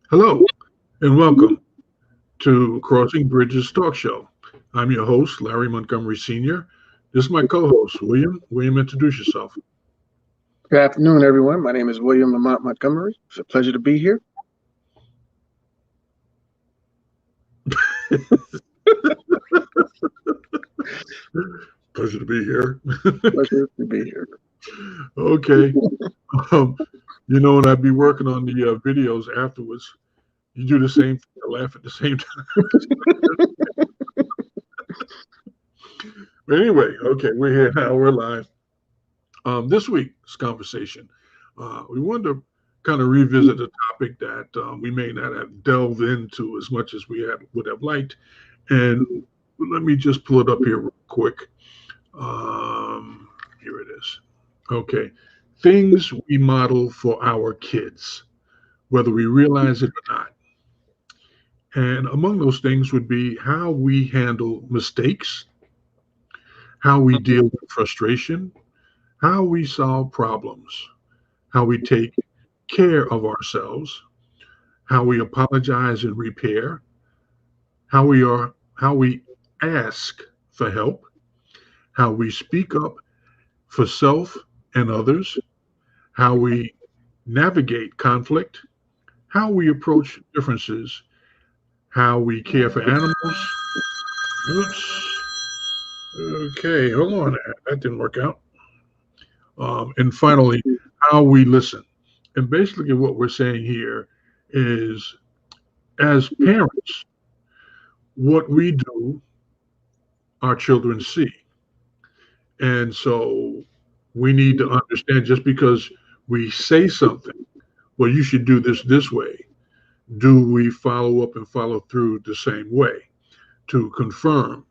Hello and welcome to Crossing Bridges Talk Show. I'm your host, Larry Montgomery Sr. This is my co host, William. William, introduce yourself. Good afternoon, everyone. My name is William Lamont Montgomery. It's a pleasure to be here. Pleasure to be here. Pleasure to be here. Okay. Um, when I'd be working on the videos afterwards, you do the same thing, I laugh at the same time. But anyway, okay, we're here now, we're live. This week's conversation, we wanted to kind of revisit a topic that we may not have delved into as much as would have liked. And let me just pull it up here real quick. Here it is. Okay. Things we model for our kids, whether we realize it or not. And among those things would be how we handle mistakes, how we deal with frustration, how we solve problems, how we take care of ourselves, how we apologize and repair, how we ask for help, how we speak up for self and others, how we navigate conflict, how we approach differences, how we care for animals. Oops. Okay, hold on. That didn't work out. And finally, how we listen. And basically, what we're saying here is as parents, what we do, our children see. And so we need to understand just because we say something, well, you should do this way, do we follow up and follow through the same way to confirm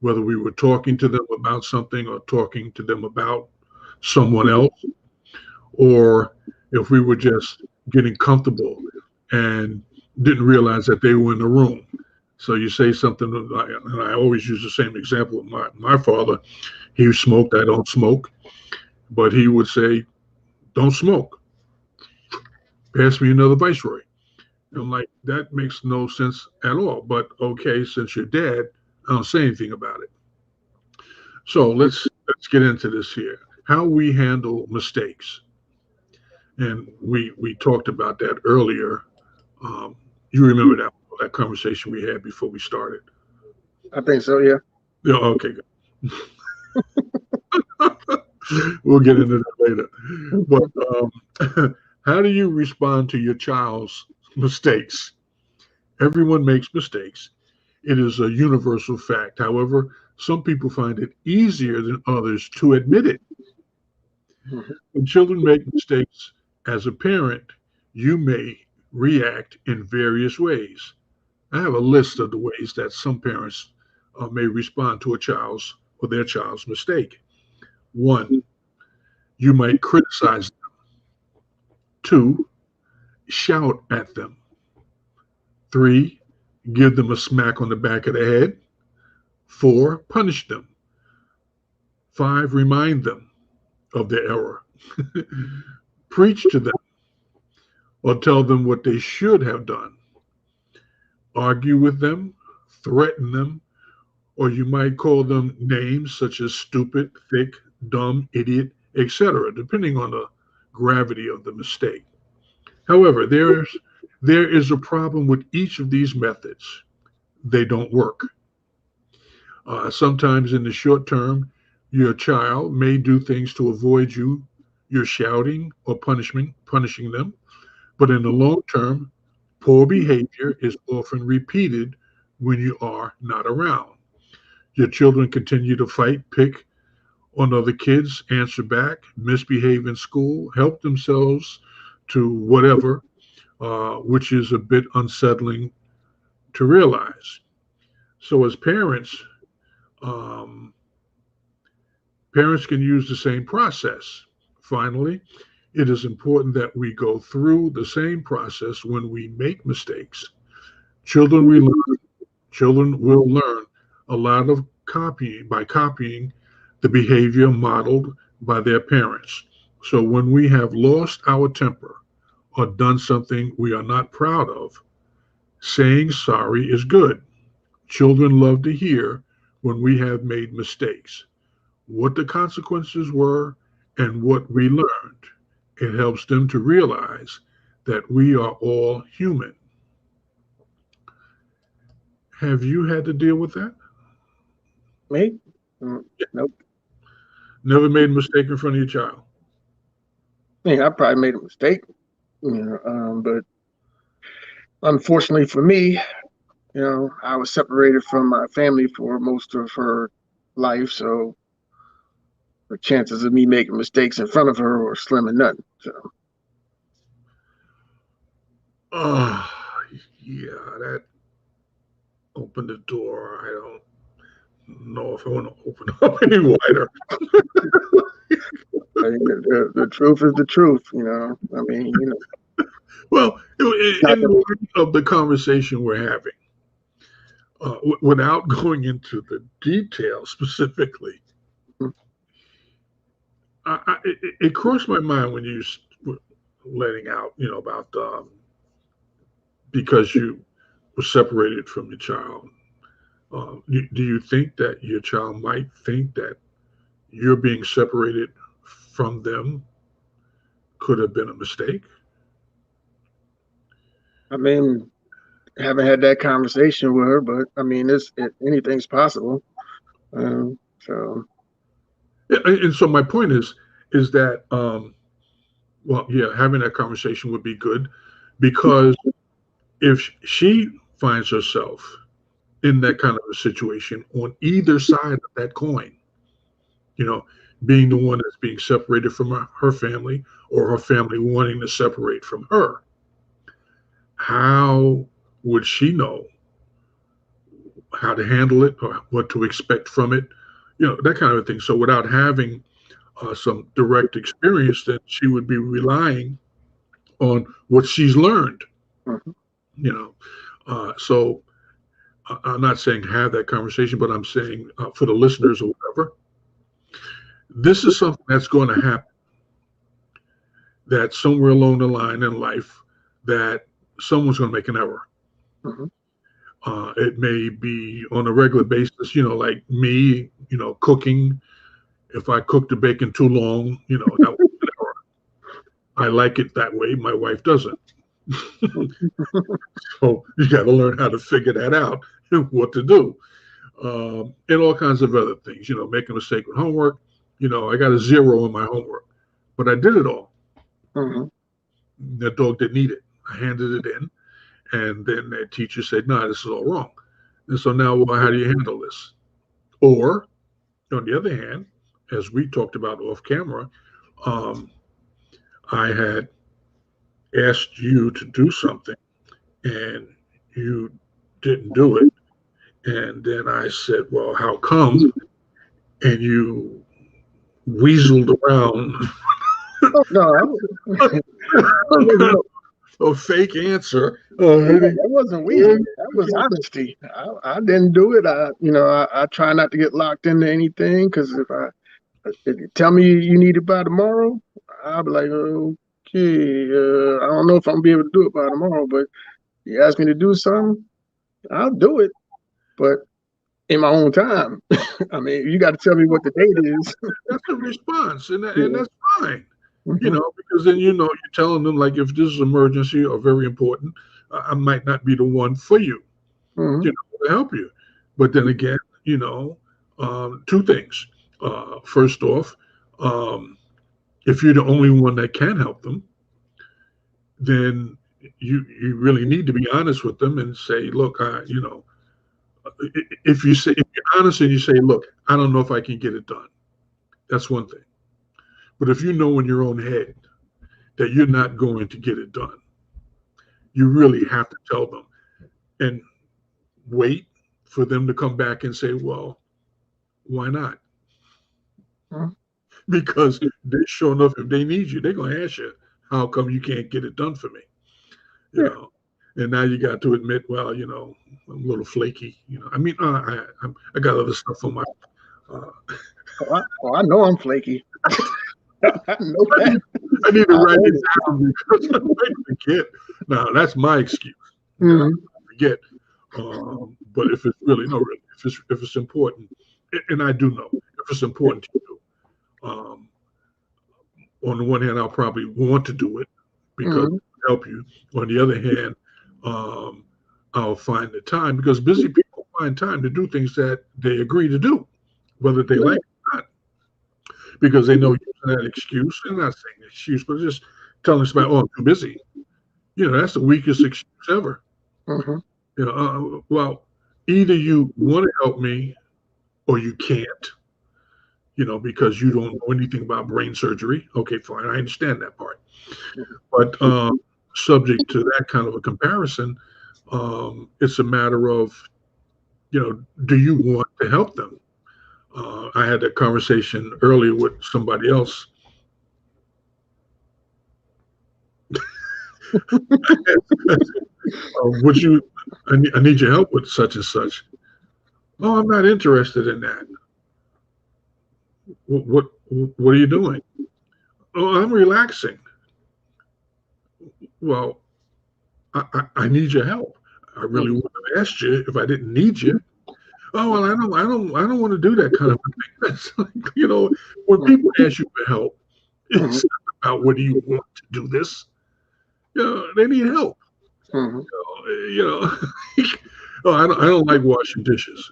whether we were talking to them about something or talking to them about someone else, or if we were just getting comfortable and didn't realize that they were in the room. So you say something, and I always use the same example. My father, he smoked. I don't smoke, but he would say, "Don't smoke. Pass me another Viceroy." I'm like, that makes no sense at all. But okay, since you're dad, I don't say anything about it. So let's get into this here. How we handle mistakes, and we talked about that earlier. Um, you remember that conversation we had before we started? I think so, yeah. Yeah. Okay. We'll get into that later. But how do you respond to your child's mistakes? Everyone makes mistakes. It is a universal fact. However, some people find it easier than others to admit it. Mhm. When children make mistakes, as a parent, you may react in various ways. I have a list of the ways that some parents may respond to a child's or their child's mistake. One, you might criticize them. Two, shout at them. Three, give them a smack on the back of the head. Four, punish them. Five, remind them of their error. Preach to them or tell them what they should have done. Argue with them, threaten them, or you might call them names such as stupid, thick, dumb, idiot, etc., depending on the gravity of the mistake. However, there is a problem with each of these methods. They don't work. Sometimes in the short term, your child may do things to avoid you're shouting or punishing them. But in the long term, poor behavior is often repeated when you are not around. Your children continue to fight, pick on other kids, answer back, misbehave in school, help themselves to whatever, which is a bit unsettling to realize. So, as um, parents can use the same process. Finally, it is important that we go through the same process when we make mistakes. Children we learn, children will learn a lot of copying the behavior modeled by their parents. So when we have lost our temper or done something we are not proud of, saying sorry is good. Children love to hear when we have made mistakes, what the consequences were, and what we learned. It helps them to realize that we are all human. Have you had to deal with that? Me? Mm, nope. Never made a mistake in front of your child? I mean, I probably made a mistake, but unfortunately for me, I was separated from my family for most of her life, so the chances of me making mistakes in front of her were slim and none. So, Oh, yeah, that opened the door. I don't know if I want to open up any wider. the truth is the truth, I mean, Well, not in that, light of the conversation we're having, without going into the details specifically, it crossed my mind when you were letting out, about because you were separated from your child. Do you think that your child might think that you're being separated from them could have been a mistake? I mean, haven't had that conversation with her, but I mean, anything's possible. So, Yeah, and so my point is that well, yeah, having that conversation would be good because if she finds herself in that kind of a situation on either side of that coin, you know, being the one that's being separated from her family or her family wanting to separate from her, how would she know how to handle it or what to expect from it? That kind of thing. So without having some direct experience, then she would be relying on what she's learned. mhm. You know, so I'm not saying have that conversation, but I'm saying for the listeners or whatever, this is something that's going to happen. That somewhere along the line in life, that someone's going to make an error. Mhm. It may be on a regular basis, like me, cooking. If I cook the bacon too long, that was an error. I like it that way. My wife doesn't. So you got to learn how to figure that out and what to do. And all kinds of other things, make a mistake with homework. I got a 0 in my homework, but I did it all. Mhm. The dog didn't eat it. I handed it in, and then the teacher said, "No, this is all wrong." And so now, well, how do you handle this? Or, on the other hand, as we talked about off camera, um, I had asked you to do something, and you didn't do it. And then I said, "Well, how come?" And you weaseled around Oh, no, some kind no, of a fake answer. that wasn't weasel. That was honesty. I didn't do it. I try not to get locked into anything because if you tell me you need it by tomorrow, I'll be like, okay, I don't know if I'm gonna be able to do it by tomorrow, but you ask me to do something, I'll do it, but in my own time. I mean, you got to tell me what the date is. That's a response, and Yeah. that's fine. Hmm. Because then you're telling them like if this is emergency or very important, I might not be the one for you, Hmm. to help you. But then again, two things. First off, um, if you're the only one that can help them, then you really need to be honest with them and say, look, if you're honest and you say, look, I don't know if I can get it done. That's one thing. But if you know in your own head that you're not going to get it done, you really have to tell them and wait for them to come back and say, well, why not? Because they sure enough, if they need you, they're going to ask you, how come you can't get it done for me? You Yeah. know, and now you got to admit, well, I'm a little flaky. I mean, I got other stuff on my. Uh, I know I'm flaky. I know that. I need to write it down because I might forget. Now, that's my excuse. Mhm. Forget. But if it's really if it's important, and I do know if it's important to you, on the one hand, I'll probably want to do it because it Mhm. will help you. On the other hand, um, I'll find the time because busy people find time to do things that they agree to do, whether they like it or not, because they know using that excuse, and not saying excuse, but just telling somebody, "Oh, I'm too busy." That's the weakest excuse ever. Mhm. Well, either you want to help me or you can't, because you don't know anything about brain surgery. Okay, fine. I understand that part. But subject to that kind of a comparison, it's a matter of, do you want to help them? I had a conversation earlier with somebody else. Would you? I need your help with such and such. Oh, I'm not interested in that. What are you doing? Oh, I'm relaxing. Well, I need your help. I really wouldn't have asked you if I didn't need you. Oh, well, I don't want to do that kind of thing. That's like, when people ask you for help, it's not about whether you want to do this. They need help. Mhm. You know, oh, I don't like washing dishes.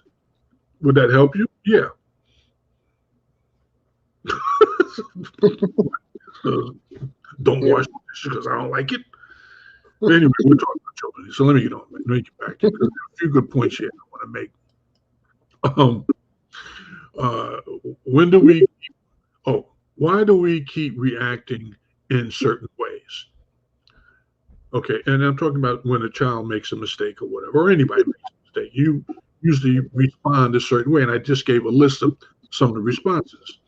Would that help you? Yeah. Uh, don't Yeah. wash dishes because I don't like it. But anyway, we're talking about children, so let me get back to it because there are a few good points here I want to make. Um, uh, when do we? Oh, why do we keep reacting in certain ways? Okay, and I'm talking about when a child makes a mistake or whatever, or anybody makes a mistake. You usually respond a certain way, and I just gave a list of some of the responses.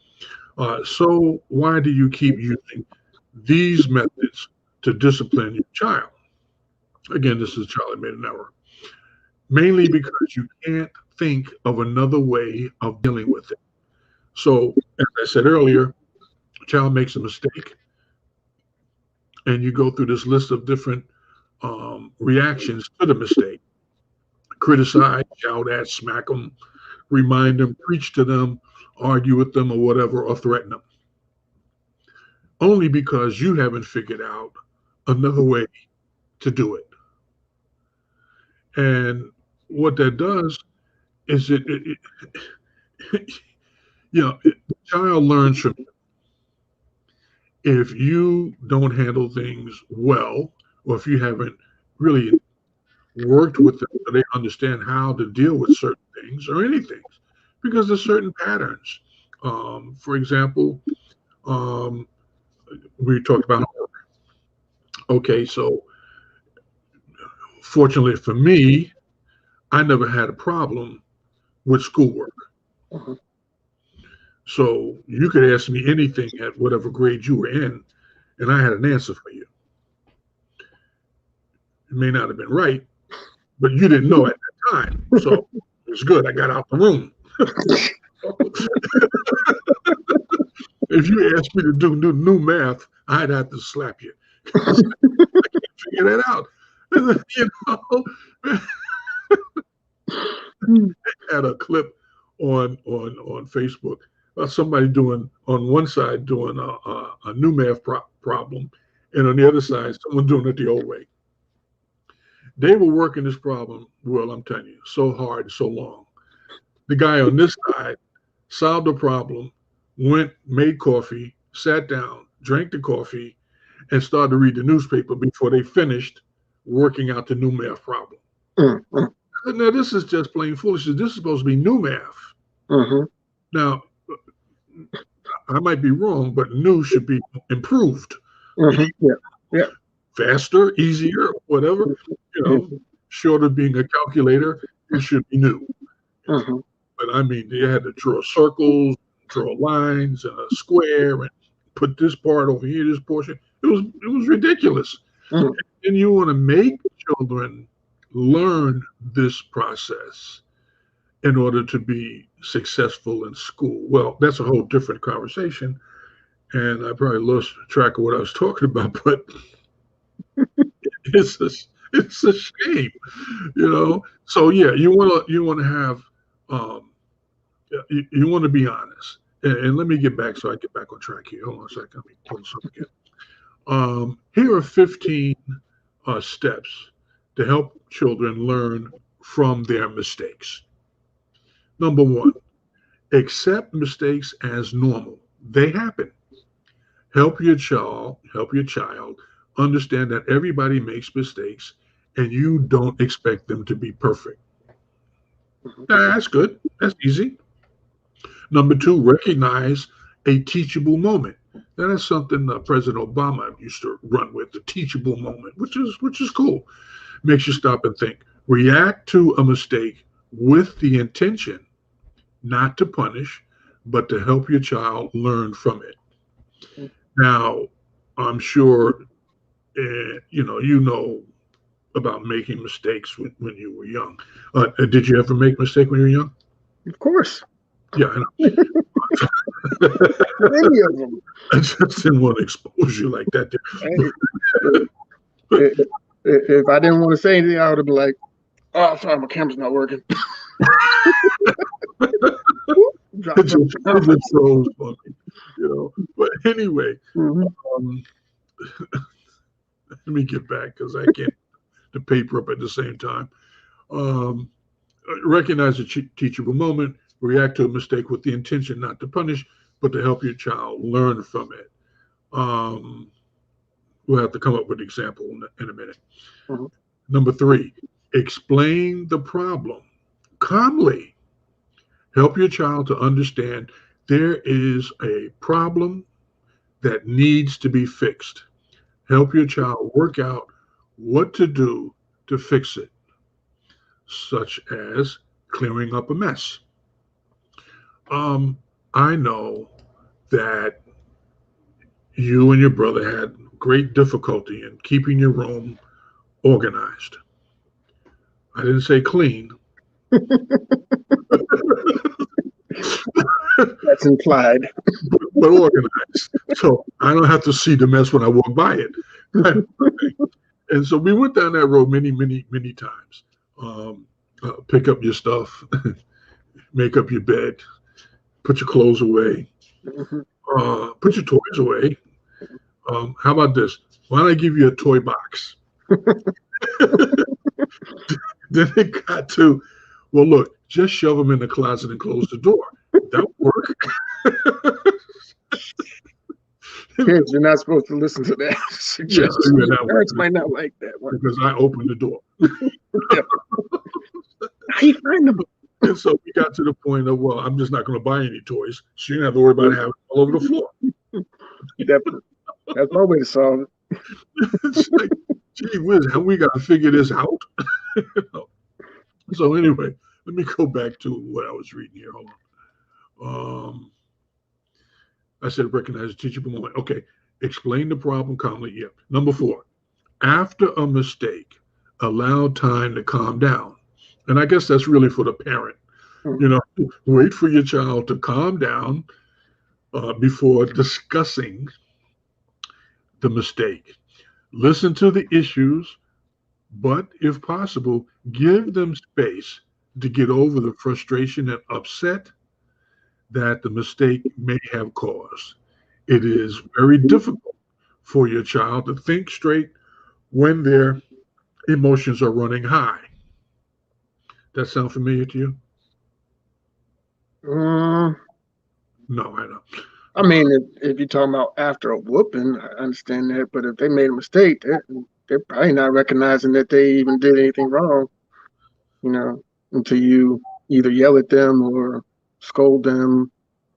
So why do you keep using these methods to discipline your child? Again, this is Charlie made an error. Mainly because you can't think of another way of dealing with it. So, as I said earlier, a child makes a mistake, and you go through this list of different reactions to the mistake: criticize, shout at, smack them, remind them, preach to them, argue with them, or whatever, or threaten them. Only because you haven't figured out another way to do it. And what that does is the child learns from if you don't handle things well, or if you haven't really worked with them so they understand how to deal with certain things or anything, because there's certain patterns. For example, um, we talked about homework. Okay, so fortunately for me, I never had a problem with schoolwork. Mhm. So you could ask me anything at whatever grade you were in, and I had an answer for you. It may not have been right, but you didn't know at that time. So it was good. I got out the room. If you asked me to do new math, I'd have to slap you. I can't figure that out. You know, had a clip on Facebook about somebody doing on one side doing a new math problem, and on the other side someone doing it the old way. They were working this problem, well, I'm telling you, so hard, so long. The guy on this side solved the problem, went, made coffee, sat down, drank the coffee, and started to read the newspaper before they finished working out the new math problem. Mhm. Now, this is just plain foolishness. This is supposed to be new math. Mhm. Now, I might be wrong, but new should be improved, Mhm. Yeah. Yeah. faster, easier, whatever. You know, Mhm. short of being a calculator, it should be new. Mhm. But I mean, they had to draw circles, draw lines, and a square, and put this part over here, this portion. It was ridiculous. Mhm. And you want to make children learn this process in order to be successful in school. Well, that's a whole different conversation. and I probably lost track of what I was talking about, but it's a, it's a shame, you know. So yeah, you want to have um, you want to be honest. And let me get back so I get back on track here. Hold on a second. Let me pull this up again. Here are 15 steps to help children learn from their mistakes. Number one, accept mistakes as normal. They happen. Help your child understand that everybody makes mistakes and you don't expect them to be perfect. Mhm. That's good. That's easy. Number two, recognize a teachable moment. Now, that's something President Obama used to run with, the teachable moment, which is cool. Makes you stop and think. React to a mistake with the intention not to punish, but to help your child learn from it. Now, I'm sure you know about making mistakes when you were young. Did you ever make a mistake when you were young? Of course, Yeah, I know. many of them. I just didn't want to expose you like that. Hey, i- if I didn't want to say anything, I would have been like, "Oh, sorry, my camera's not working." Drop It just, something. it just froze for me, But anyway, Mhm. um, let me get back because I can't the paper up at the same time. Um, recognize a teachable moment, react to a mistake with the intention not to punish, but to help your child learn from it. Um, we'll have to come up with an example in a minute. Mhm. Number three, explain the problem calmly. Help your child to understand there is a problem that needs to be fixed. Help your child work out what to do to fix it, such as clearing up a mess. Um, I know that you and your brother had great difficulty in keeping your room organized. I didn't say clean, That's implied. but organized. So I don't have to see the mess when I walk by it. And so we went down that road many, many, many times. Um, pick up your stuff, make up your bed, put your clothes away, Mhm. put your toys away. How about this? Why don't I give you a toy box? Then it got to, well, look, just shove them in the closet and close the door. That would work. Kids, you're not supposed to listen to that Yeah, suggestion. yeah, that Parents works might not like that one. because I opened the door. Yeah. How you find them? And so we got to the point of, well, I'm just not going to buy any toys. So you don't have to worry about having them all over the floor. Definitely. That's my way to solve it. It's like, gee whiz, how we got to figure this out? You know? So anyway, let me go back to what I was reading here. Hold on. I said recognize a teachable moment. Okay, explain the problem calmly. Yep. Number four, after a mistake, allow time to calm down. And I guess that's really for the parent. Mhm. You know, wait for your child to calm down before discussing the mistake. Listen to the issues, but if possible, give them space to get over the frustration and upset that the mistake may have caused. It is very difficult for your child to think straight when their emotions are running high. That sound familiar to you? Mm, No, I know. I mean, if you're talking about after a whooping, I understand that. But if they made a mistake, they're probably not recognizing that they even did anything wrong, you know, until you either yell at them or scold them,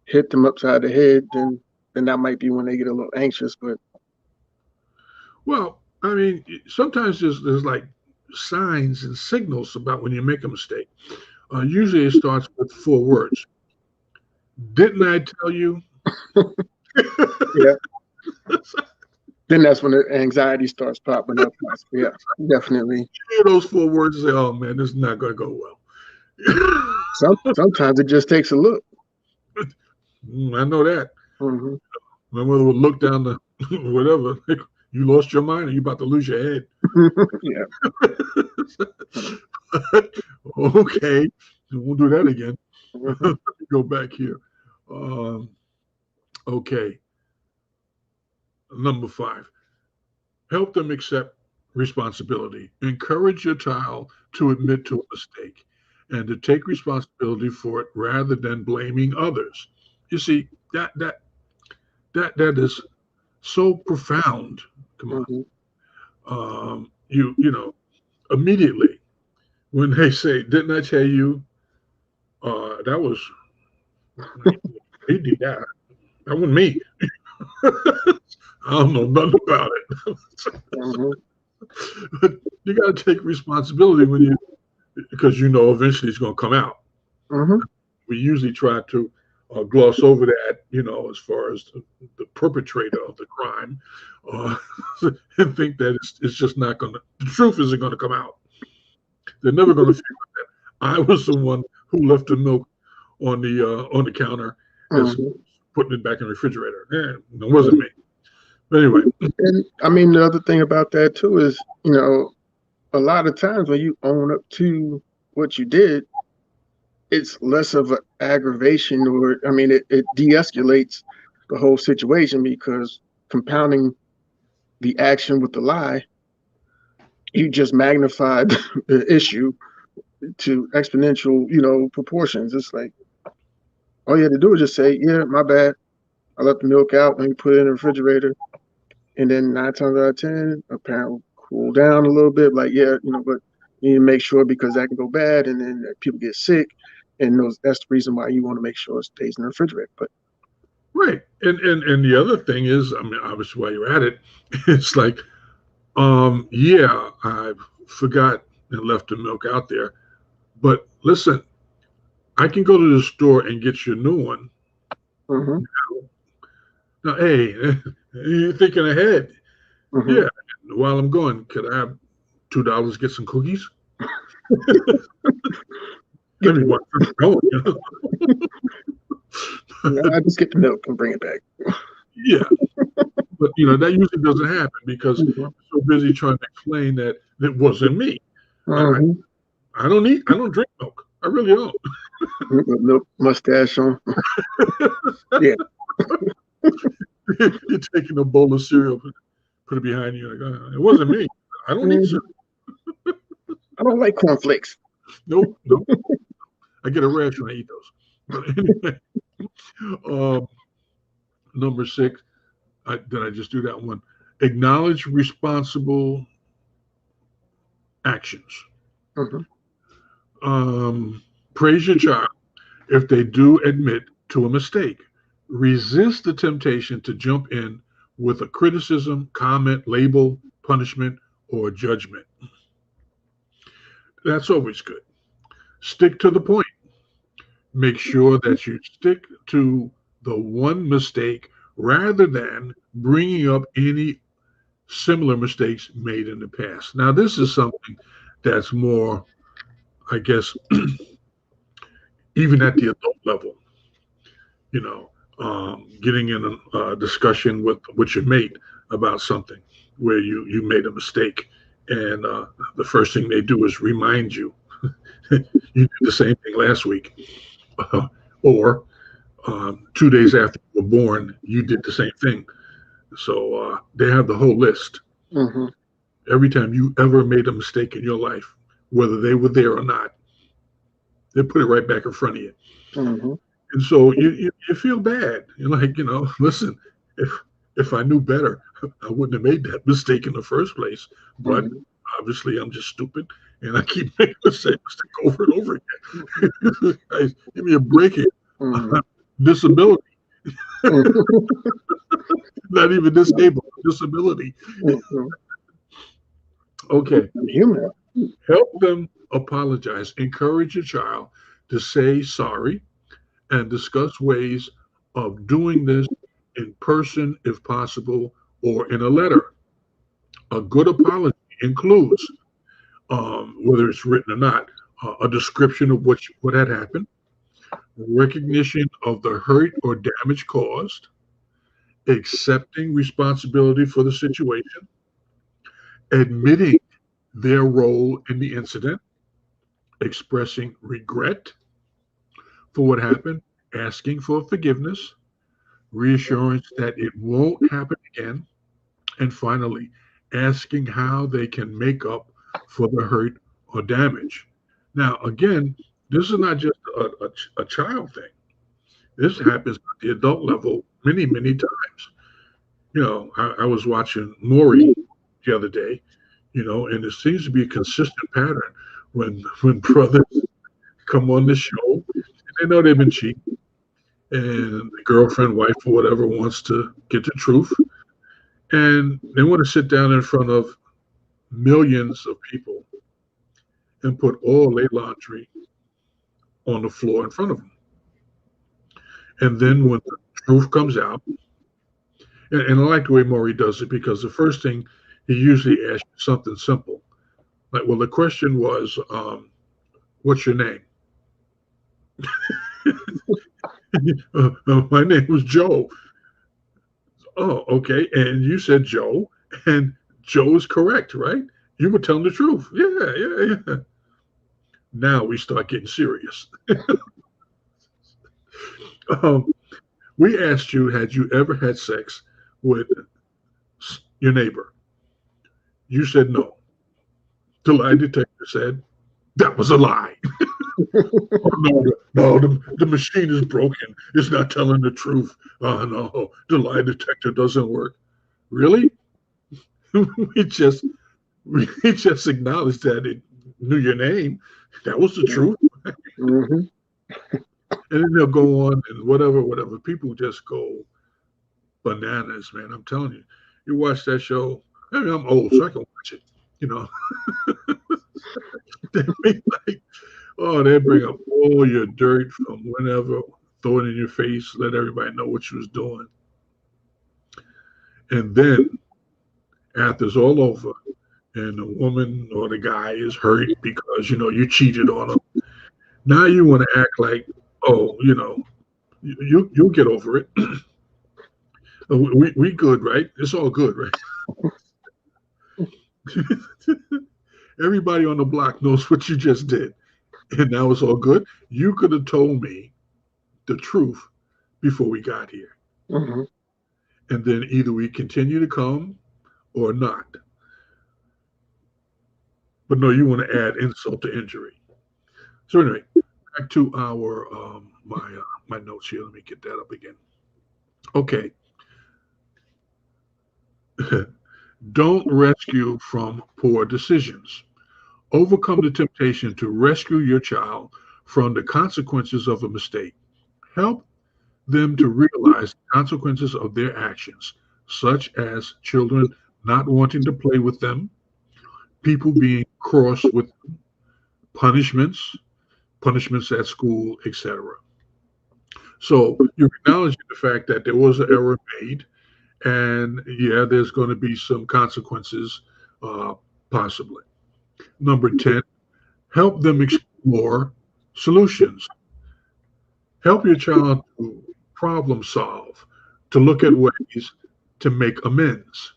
hit them upside the head, then that might be when they get a little anxious. But Well, I mean, sometimes there's like signs and signals about when you make a mistake. Usually it starts with four words. Didn't I tell you? yeah, then that's when the anxiety starts popping up. Yeah, definitely. Hear those four words and say, oh man, this is not going to go well. Sometimes it just takes a look. I know that. Hmm. My mother would look down the whatever. Like, you lost your mind, or you about to lose your head. Yeah. Okay, we'll do that again. Mhm. Go back here. Um, okay, number 5. Help them accept responsibility. Encourage your child to admit to a mistake and to take responsibility for it rather than blaming others. You see, that is so profound. Come on. Mhm. You know, immediately when they say, "Didn't I tell you that was he did that? That wasn't me. I don't know nothing about it." Mhm. You got to take responsibility when you because you know eventually it's going to come out. Mhm. We usually try to gloss over that, as far as the perpetrator of the crime, uh, and think that it's just not going to. The truth isn't going to come out. They're never going to figure out that I was the one who left the milk on the counter as Mhm. putting it back in the refrigerator. It wasn't me. But anyway, And I mean, the other thing about that too is, a lot of times when you own up to what you did, it's less of an aggravation, or I mean, it de-escalates the whole situation because compounding the action with the lie, you just magnified the issue to exponential, proportions. It's like all you had to do was just say, "Yeah, my bad. I left the milk out and you put it in the refrigerator." And then 9 times out of 10, a parent will cool down a little bit, like, yeah, but you need to make sure because that can go bad and then people get sick. And that's the reason why you want to make sure it stays in the refrigerator. But right, and the other thing is, I mean, obviously while you're at it, it's like, yeah, I forgot and left the milk out there, but listen, I can go to the store and get you a new one. mhm, Now, hey, you're thinking ahead. mhm. Yeah, while I'm going, could I have $2, get some cookies? I Get the mean, milk. what? Going, I just get the milk and bring it back. yeah, but that usually doesn't happen because Mhm, you're so busy trying to explain that it wasn't me. I, I, mhm. I don't drink milk. I really don't. With milk mustache on. Yeah. You're taking a bowl of cereal, put it behind you, like, it wasn't me. I don't eat Mhm. cereal. I don't like cornflakes. Nope, nope. I get a rash when I eat those. But anyway, um, number 6, did I just do that one? Acknowledge responsible actions. Mhm. Praise your child if they do admit to a mistake. Resist the temptation to jump in with a criticism, comment, label, punishment, or judgment. That's always good. Stick to the point. Make sure that you stick to the one mistake rather than bringing up any similar mistakes made in the past. Now, this is something that's more, I guess, even at the adult level, you know, getting in a discussion with your mate about something where you made a mistake, and the first thing they do is remind you you did the same thing last week, or 2 days after you were born, you did the same thing. So they have the whole list. Mhm. Every time you ever made a mistake in your life, whether they were there or not, they put it right back in front of you. Mhm. And so you feel bad. You're like, listen, if if I knew better, I wouldn't have made that mistake in the first place. But Mhm. obviously, I'm just stupid, and I keep making the same mistake over and over again. Guys, give me a break here. Mhm. Disability, Mhm. not even disabled, disability. Mhm. Okay, I'm human. help them apologize. Encourage your child to say sorry and discuss ways of doing this in person if possible or in a letter. A good apology includes, whether it's written or not, a description of what had happened, recognition of the hurt or damage caused, accepting responsibility for the situation, admitting their role in the incident, expressing regret for what happened, asking for forgiveness, reassurance that it won't happen again, and finally, asking how they can make up for the hurt or damage. Now, again, this is not just a child thing. This happens at the adult level many, many times. I was watching Maury the other day, and it seems to be a consistent pattern when brothers come on the show and they know they've been cheating, and the girlfriend, wife, or whatever wants to get the truth, and they want to sit down in front of millions of people and put all their laundry on the floor in front of them. And then when the truth comes out, and I like the way Maury does it because the first thing he usually asks you something simple. Like, well, the question was, what's your name? My name was Joe. Oh, okay. And you said Joe, and Joe is correct, right? You were telling the truth. Yeah. Now we start getting serious. We asked you, had you ever had sex with your neighbor? You said no. The lie detector said that was a lie. Oh, no, the machine is broken. It's not telling the truth. Oh, no, the lie detector doesn't work. Really? we just we just acknowledged that it knew your name. That was the truth. Mm-hmm. And then they'll go on and whatever. People just go bananas, man. I'm telling you. You watch that show. I mean, I'm old, so I can watch it. You know, they make like, oh, they bring up all your dirt from whenever, throw it in your face, let everybody know what you was doing. And then after it's all over, and the woman or the guy is hurt because you cheated on him. Now you want to act like, oh, you'll get over it. We good, right? It's all good, right? Everybody on the block knows what you just did, and now it's all good. You could have told me the truth before we got here, Mm-hmm. and then either we continue to come or not. But no, you want to add insult to injury. So anyway, back to our my notes here. Let me get that up again. Okay. Don't rescue from poor decisions. Overcome the temptation to rescue your child from the consequences of a mistake. Help them to realize the consequences of their actions, such as children not wanting to play with them, people being cross with them, punishments at school, etc. So you're acknowledging the fact that there was an error made, and yeah, there's going to be some consequences, uh, possibly. Number 10, help them explore solutions. Help your child to problem solve, to look at ways to make amends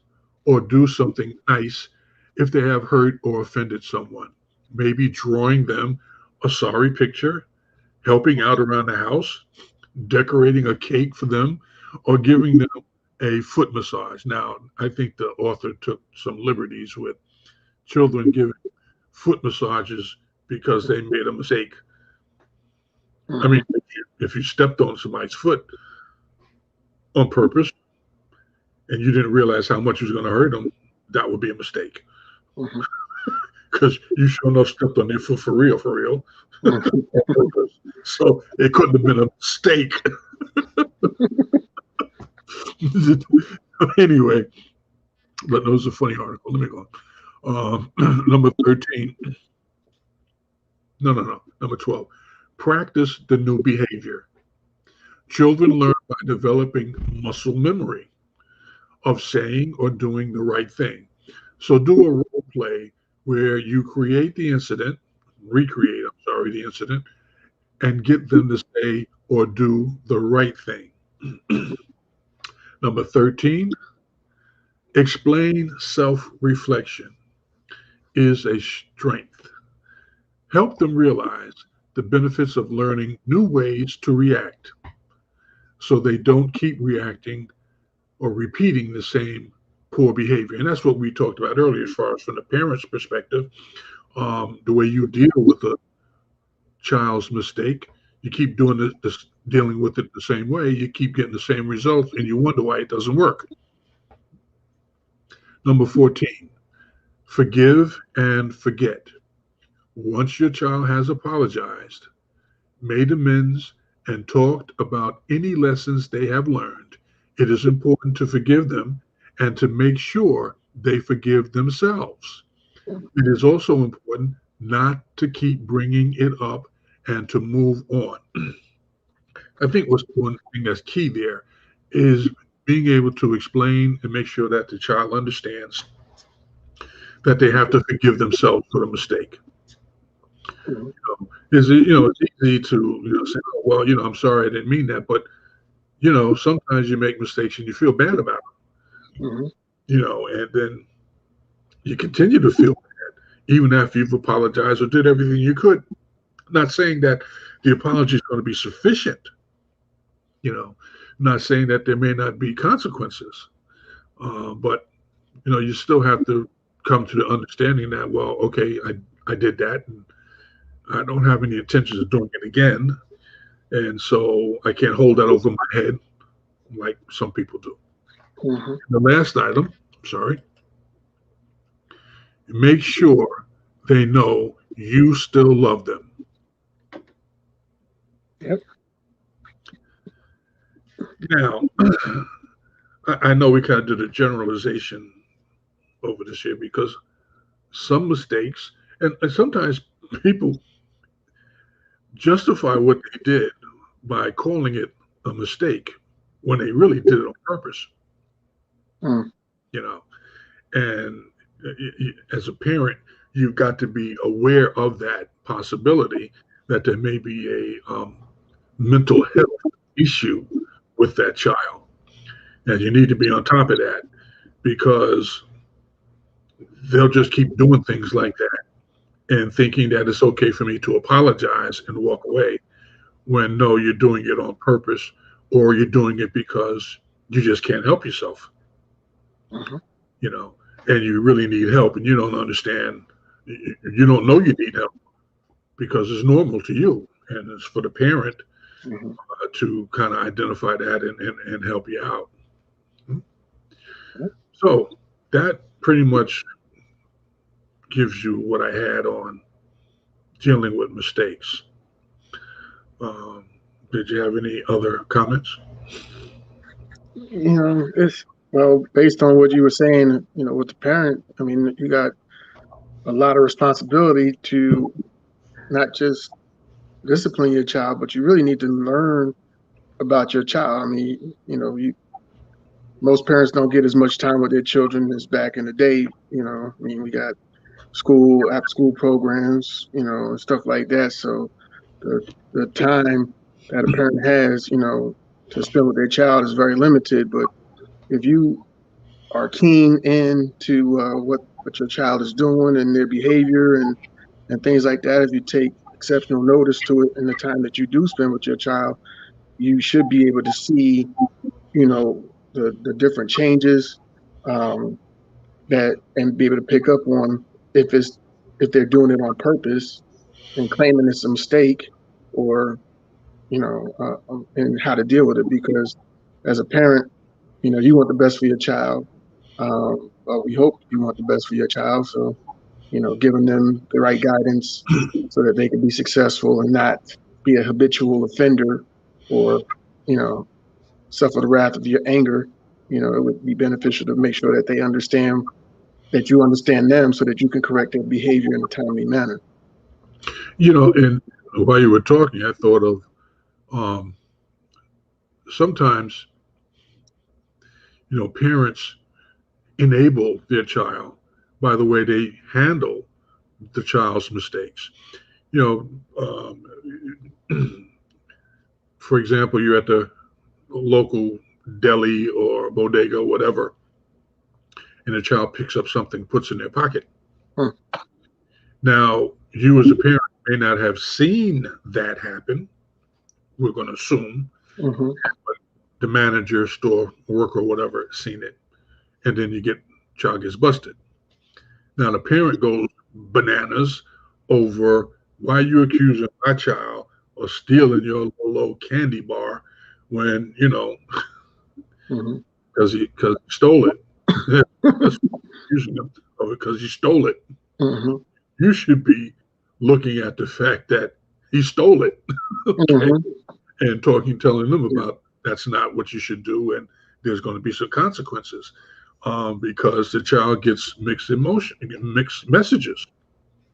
or do something nice if they have hurt or offended someone. Maybe drawing them a sorry picture, helping out around the house, decorating a cake for them, or giving them a foot massage. Now, I think the author took some liberties with children giving foot massages because they made a mistake. I mean, if you stepped on somebody's foot on purpose and you didn't realize how much you was going to hurt them, that would be a mistake. Mm-hmm. Because you sure enough stepped on their foot for real, for real. Mm-hmm. So it couldn't have been a mistake. Anyway, but that was a funny article. Let me go on. Number 13. No. Number 12. Practice the new behavior. Children learn by developing muscle memory of saying or doing the right thing. So do a role play where you recreate, I'm sorry, the incident, and get them to say or do the right thing. Number 13, explain self-reflection is a strength. Help them realize the benefits of learning new ways to react so they don't keep reacting or repeating the same poor behavior. And that's what we talked about earlier, as far as from the parent's perspective, the way you deal with a child's mistake. You keep doing this, dealing with it the same way, you keep getting the same results, and you wonder why it doesn't work. Number 14, forgive and forget. Once your child has apologized, made amends, and talked about any lessons they have learned, it is important to forgive them and to make sure they forgive themselves. It is also important not to keep bringing it up and to move on. I think what's one thing that's key there is being able to explain and make sure that the child understands that they have to forgive themselves for the mistake. It's easy to say, oh, well, I'm sorry, I didn't mean that, but sometimes you make mistakes and you feel bad about them, and then you continue to feel bad even after you've apologized or did everything you could. Not saying that the apology is going to be sufficient, not saying that there may not be consequences, but you still have to come to the understanding that, well, okay, I did that, and I don't have any intentions of doing it again, and so I can't hold that over my head like some people do. The last item, sorry, make sure they know you still love them. Yep. Now, I know we kind of did a generalization over this year because some mistakes, and sometimes people justify what they did by calling it a mistake when they really did it on purpose. And as a parent, you've got to be aware of that possibility that there may be a mental health issue with that child. And you need to be on top of that because they'll just keep doing things like that and thinking that it's okay for me to apologize and walk away when no, you're doing it on purpose or you're doing it because you just can't help yourself. And you really need help and you don't understand, you don't know you need help because it's normal to you. And it's for the parent to kind of identify that and help you out. So that pretty much gives you what I had on dealing with mistakes. Did you have any other comments? Well, based on what you were saying, with the parent, I mean, you got a lot of responsibility to not just discipline your child, but you really need to learn about your child. I mean, most parents don't get as much time with their children as back in the day. I mean, we got after school programs, and stuff like that. So the time that a parent has, to spend with their child is very limited. But if you are keen into what your child is doing and their behavior and things like that, if you take exceptional notice to it in the time that you do spend with your child, you should be able to see, the different changes that and be able to pick up on if they're doing it on purpose and claiming it's a mistake or and how to deal with it. Because as a parent, you want the best for your child. Well, we hope you want the best for your child. So, giving them the right guidance so that they can be successful and not be a habitual offender or, suffer the wrath of your anger. It would be beneficial to make sure that they understand that you understand them so that you can correct their behavior in a timely manner. And while you were talking, I thought of sometimes, parents enable their child by the way they handle the child's mistakes. For example, you're at the local deli or bodega or whatever, and the child picks up something, puts in their pocket. Hmm. Now, you as a parent may not have seen that happen. We're going to assume Mm-hmm. the manager, store worker, whatever, seen it, and then child gets busted. Now the parent goes bananas over why you accusing my child of stealing your little candy bar when Mm-hmm. because he stole it. That's accusing him of it because he stole it. Mm-hmm. You should be looking at the fact that he stole it, okay, Mm-hmm. and telling them about that's not what you should do, and there's going to be some consequences because the child gets mixed messages.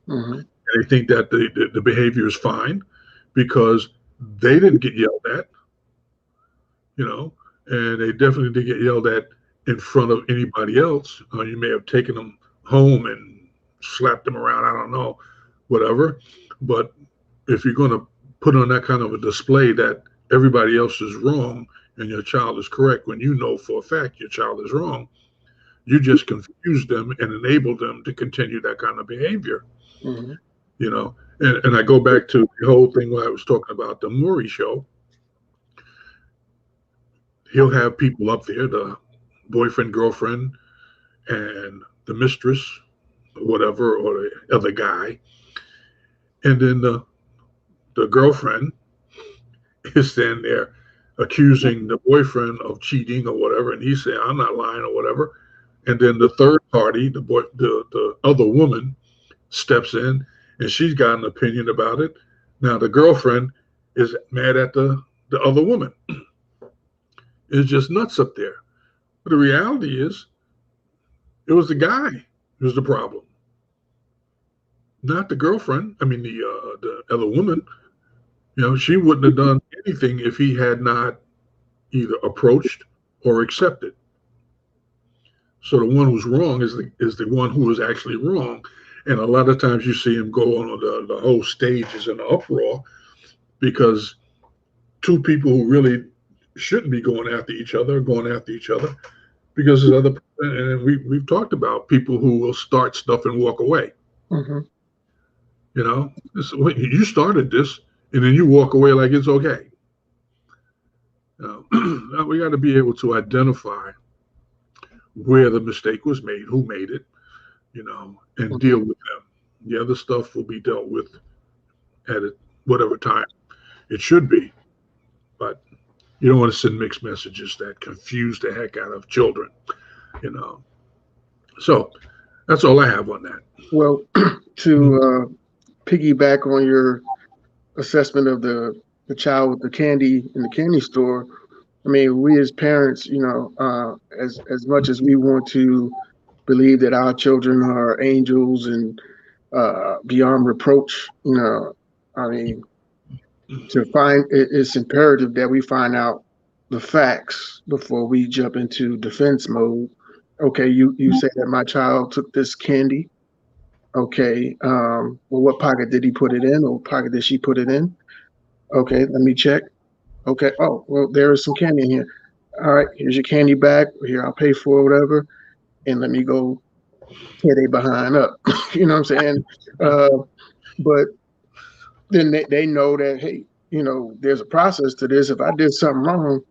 Mm-hmm. And they think that the behavior is fine because they didn't get yelled at, and they definitely didn't get yelled at in front of anybody else. You may have taken them home and slapped them around, I don't know, whatever. But if you're going to put on that kind of a display that everybody else is wrong and your child is correct when you know for a fact your child is wrong, you just confuse them and enable them to continue that kind of behavior. Mm-hmm. And I go back to the whole thing where I was talking about the Maury show. He'll have people up there, the boyfriend, girlfriend, and the mistress, whatever, or the other guy. And then the girlfriend is standing there accusing the boyfriend of cheating or whatever, and he's saying, I'm not lying or whatever. And then the third party, the other woman, steps in and she's got an opinion about it. Now the girlfriend is mad at the other woman. It's just nuts up there. But the reality is, it was the guy who was the problem, not the girlfriend. I mean, the other woman. She wouldn't have done anything if he had not either approached or accepted. So the one who's wrong is the one who is actually wrong. And a lot of times you see him go on the whole stage is in an uproar because two people who really shouldn't be going after each other because there's other, and we've talked about people who will start stuff and walk away. Mm-hmm. You started this and then you walk away like it's okay. We got to be able to identify where the mistake was made, who made it, and deal with them. The other stuff will be dealt with at whatever time it should be. But you don't want to send mixed messages that confuse the heck out of children, So that's all I have on that. Well, to piggyback on your assessment of the child with the candy in the candy store, I mean, we as parents, as much as we want to believe that our children are angels and beyond reproach, I mean, it's imperative that we find out the facts before we jump into defense mode. Okay, you say that my child took this candy. Okay, well, what pocket did he put it in, or what pocket did she put it in? Okay, let me check. Okay, oh, well, there is some candy in here. All right, here's your candy back. Here, I'll pay for it, whatever, and let me go tear they behind up. You know what I'm saying? But then they know that, hey, there's a process to this. If I did something wrong,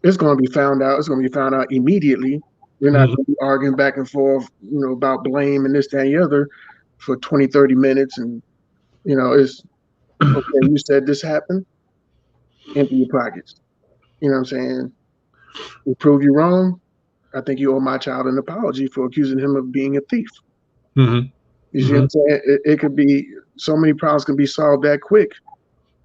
it's going to be found out. It's going to be found out immediately. We're not going to be arguing back and forth, about blame and this, that, and the other for 20, 30 minutes. And, it's, okay, you said this happened. Empty your pockets. You know what I'm saying? We prove you wrong. I think you owe my child an apology for accusing him of being a thief. Mm-hmm. You see what I'm saying? It could be, so many problems can be solved that quick,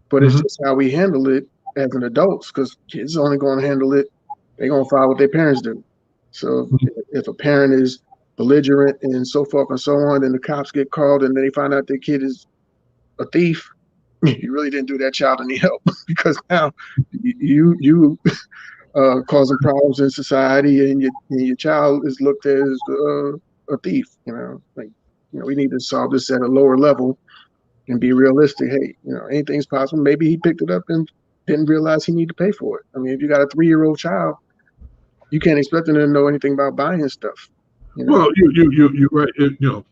but it's just how we handle it as an adults, because kids are only going to handle it. They're going to follow what their parents do. So if a parent is belligerent and so forth and so on, then the cops get called and they find out their kid is a thief, you really didn't do that child any help, because now you causing problems in society, and your child is looked at as a thief. We need to solve this at a lower level and be realistic. Hey, anything's possible. Maybe he picked it up and didn't realize he needed to pay for it. I mean, if you got a 3-year-old child, you can't expect them to know anything about buying stuff. You know? Well, you're right.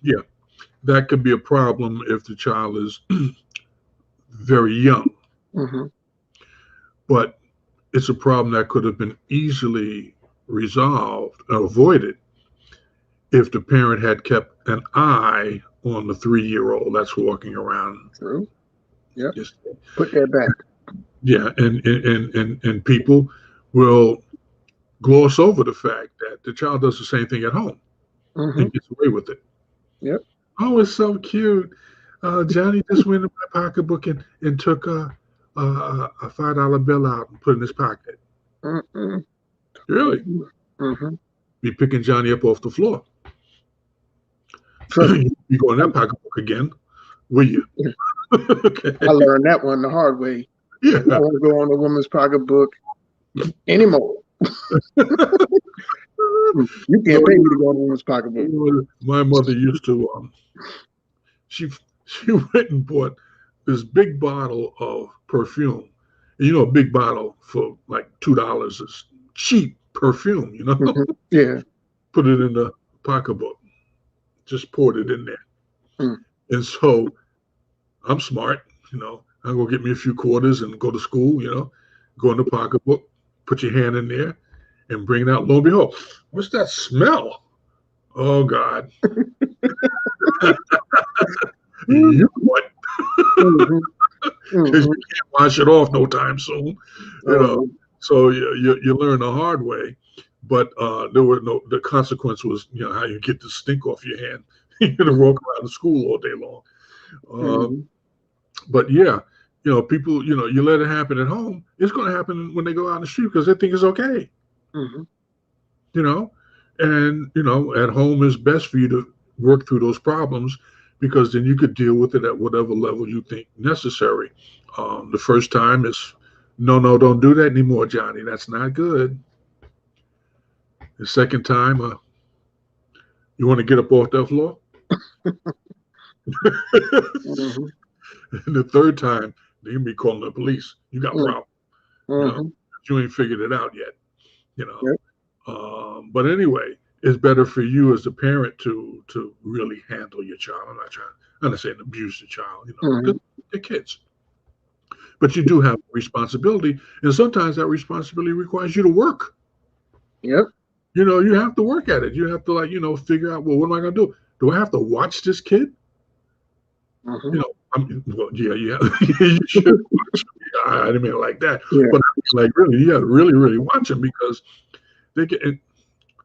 Yeah, that could be a problem if the child is very young. Mm-hmm. But it's a problem that could have been easily resolved or avoided if the parent had kept an eye on the 3-year-old that's walking around. True. Yep. Put that back. Yeah, and people will gloss over the fact that the child does the same thing at home and gets away with it. Yep. Oh, it's so cute. Johnny just went in my pocketbook and took a $5 bill out and put it in his pocket. Mm-mm. Really? Mm-hmm. Be picking Johnny up off the floor. You go in that pocketbook again, will you? Okay. I learned that one the hard way. Yeah. I don't want to go on a woman's pocketbook anymore. You can't pay me to go on a woman's pocketbook. My mother used to. She went and bought this big bottle of perfume. And, a big bottle for like $2 is cheap perfume. Yeah. Put it in the pocketbook. Just poured it in there. And so I'm smart, I'm going to get me a few quarters and go to school, go in the pocketbook, put your hand in there and bring it out. Lo and behold, what's that smell? Oh, God. You what? Because you can't wash it off no time soon, So you learn the hard way. But the consequence was, how you get the stink off your hand. You're going to walk around the school all day long. But yeah, people, you let it happen at home. It's going to happen when they go out in the street because they think it's okay. And, at home is best for you to work through those problems because then you could deal with it at whatever level you think necessary. The first time is, no, don't do that anymore, Johnny. That's not good. The second time, you want to get up off that floor? And the third time, they can be calling the police. You got a problem. You ain't figured it out yet. But anyway, it's better for you as a parent to really handle your child. I'm not saying abuse the child. They're kids. But you do have a responsibility, and sometimes that responsibility requires you to work. Yep. You have to work at it. You have to figure out, well, what am I going to do? Do I have to watch this kid? Yeah. You should watch. I didn't mean it like that. Yeah. But really, you got to really, really watch them because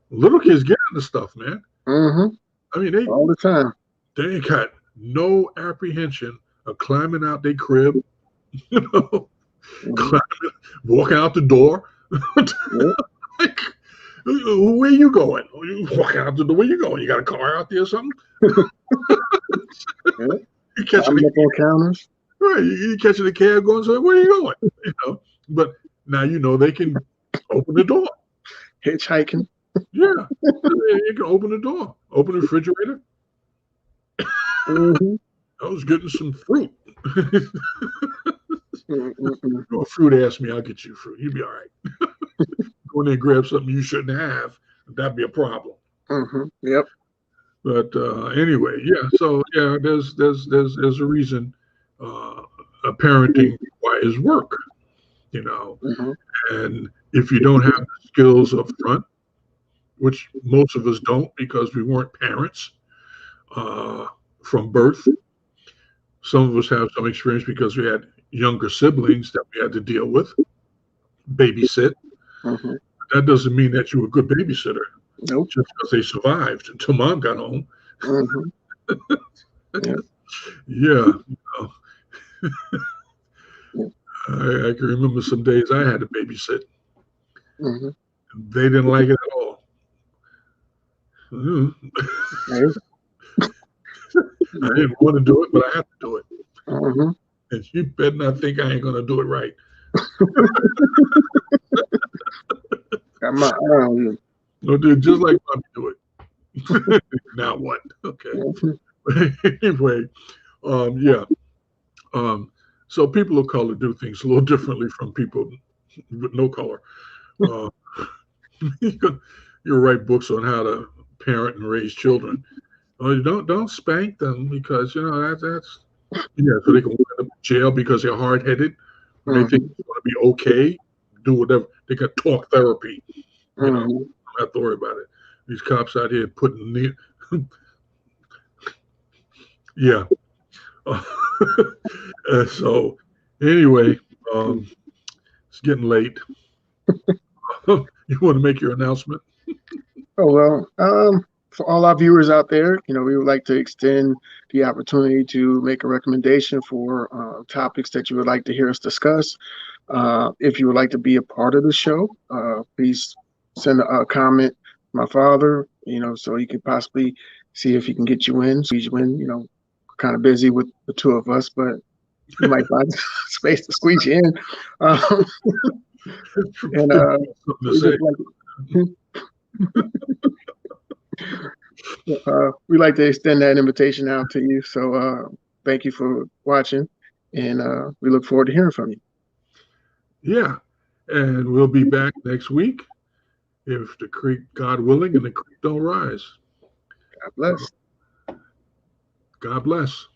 little kids get into stuff, man. I mean, they all the time. They ain't got no apprehension of climbing out their crib, climbing, walking out the door. Where you going? You walking out the door. Where you going? You got a car out there or something? You catching the counters. Right. You catching the cab going, so where are you going? But now they can open the door. Hitchhiking. Yeah. You can open the door. Open the refrigerator. I was getting some fruit. Fruit asked me, I'll get you fruit. You'll be all right. Go in there and grab something you shouldn't have. That'd be a problem. Yep. But anyway, yeah. So yeah, there's a reason parenting requires work, and if you don't have the skills up front, which most of us don't because we weren't parents from birth. Some of us have some experience because we had younger siblings that we had to deal with, babysit. That doesn't mean that you were a good babysitter. Nope. Just because they survived until mom got home. Yeah. I can remember some days I had to babysit. They didn't like it at all. I didn't want to do it, but I had to do it. And you better not think I ain't going to do it right. Got my eye on you. No, dude, just like mommy do it. Now what? Okay. Anyway, yeah. So people of color do things a little differently from people with no color. You'll write books on how to parent and raise children. Well, you don't spank them because that's so they can wind up in jail because they're hard headed when they think Mhm. it's going to be okay. Do whatever they got talk therapy. Mhm. Don't have to worry about it. These cops out here putting yeah. So anyway, um, it's getting late. You want to make your announcement? Oh well, for all our viewers out there, we would like to extend the opportunity to make a recommendation for topics that you would like to hear us discuss. If you would like to be a part of the show, please send a comment to my father, so he could possibly see if he can get you in, squeeze you in. Kind of busy with the two of us, but you might find space to squeeze you in. Um, and Something to we say. just we like to extend that invitation out to you. So thank you for watching, and we look forward to hearing from you. Yeah, and we'll be back next week if the creek, God willing, and the creek don't rise. God bless. God bless.